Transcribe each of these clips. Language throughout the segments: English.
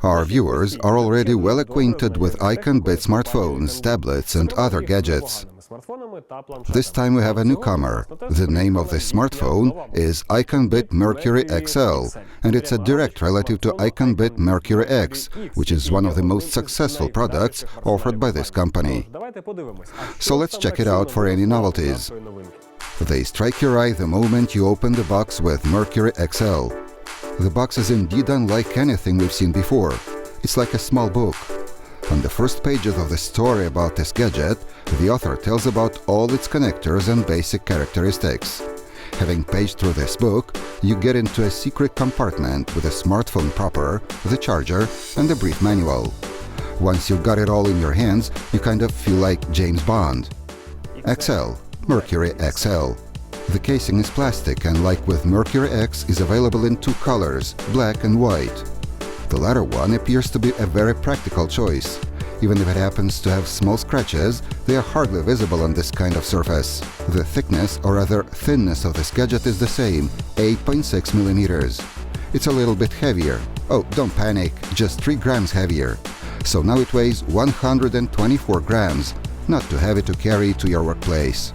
Our viewers are already well acquainted with IconBIT smartphones, tablets and other gadgets. This time we have a newcomer. The name of this smartphone is IconBIT Mercury XL, and it's a direct relative to IconBIT Mercury X, which is one of the most successful products offered by this company. So let's check it out for any novelties. They strike your eye the moment you open the box with Mercury XL. The box is indeed unlike anything we've seen before. It's like a small book. On the first pages of the story about this gadget, the author tells about all its connectors and basic characteristics. Having paged through this book, you get into a secret compartment with a smartphone proper, the charger, and a brief manual. Once you've got it all in your hands, you kind of feel like James Bond. XL, Mercury XL. The casing is plastic and, like with Mercury X, is available in two colors, black and white. The latter one appears to be a very practical choice. Even if it happens to have small scratches, they are hardly visible on this kind of surface. The thickness, or rather thinness, of this gadget is the same, 8.6 millimeters. It's a little bit heavier. Oh, don't panic, just 3 grams heavier. So now it weighs 124 grams, not too heavy to carry to your workplace.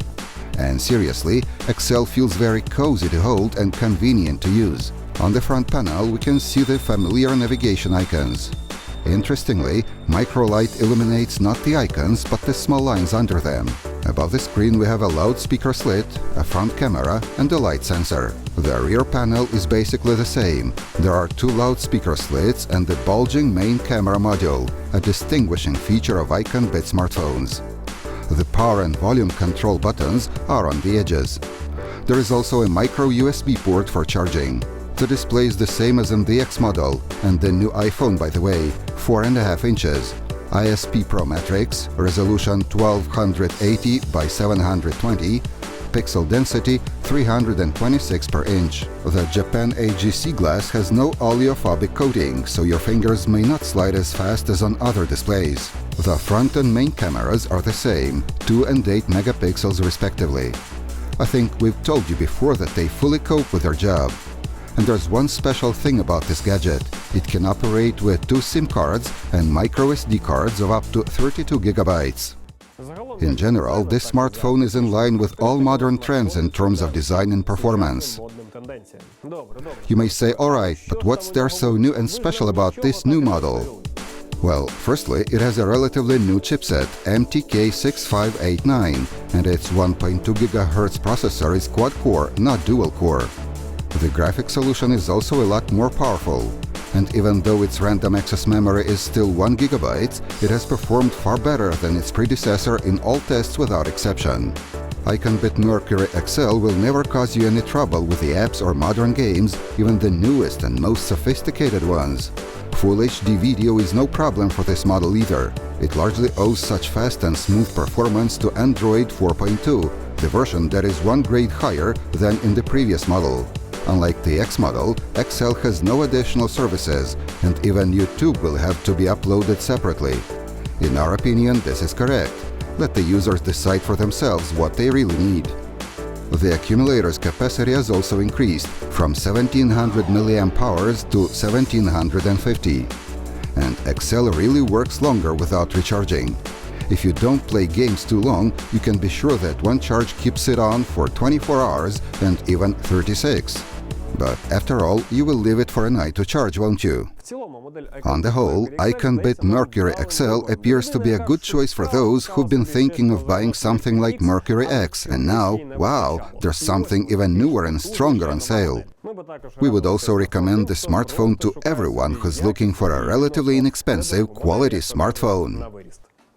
And seriously, XL feels very cozy to hold and convenient to use. On the front panel we can see the familiar navigation icons. Interestingly, microlight illuminates not the icons but the small lines under them. Above the screen we have a loudspeaker slit, a front camera and a light sensor. The rear panel is basically the same. There are 2 loudspeaker slits and the bulging main camera module, a distinguishing feature of IconBIT smartphones. The power and volume control buttons are on the edges. There is also a micro USB port for charging. The display is the same as in the X model and the new iPhone, by the way, 4.5 inches. ISP Pro Matrix, resolution 1280 by 720, pixel density 326 per inch. The Japan AGC glass has no oleophobic coating, so your fingers may not slide as fast as on other displays. The front and main cameras are the same, 2 and 8 megapixels respectively. I think we've told you before that they fully cope with their job. And there's one special thing about this gadget. It can operate with 2 SIM cards and micro SD cards of up to 32 gigabytes. In general, this smartphone is in line with all modern trends in terms of design and performance. You may say, alright, but what's there so new and special about this new model? Well, firstly, it has a relatively new chipset, MTK6589, and its 1.2 GHz processor is quad-core, not dual-core. The graphics solution is also a lot more powerful, and even though its random access memory is still 1 GB, it has performed far better than its predecessor in all tests without exception. IconBIT Mercury XL will never cause you any trouble with the apps or modern games, even the newest and most sophisticated ones. Full HD video is no problem for this model either. It largely owes such fast and smooth performance to Android 4.2, the version that is 1 grade higher than in the previous model. Unlike the X model, XL has no additional services, and even YouTube will have to be uploaded separately. In our opinion, this is correct. Let the users decide for themselves what they really need. The accumulator's capacity has also increased from 1700 mAh to 1750. And XL really works longer without recharging. If you don't play games too long, you can be sure that one charge keeps it on for 24 hours and even 36. But after all, you will leave it for a night to charge, won't you? On the whole, IconBIT Mercury XL appears to be a good choice for those who've been thinking of buying something like Mercury X, and now, wow, there's something even newer and stronger on sale. We would also recommend the smartphone to everyone who's looking for a relatively inexpensive, quality smartphone.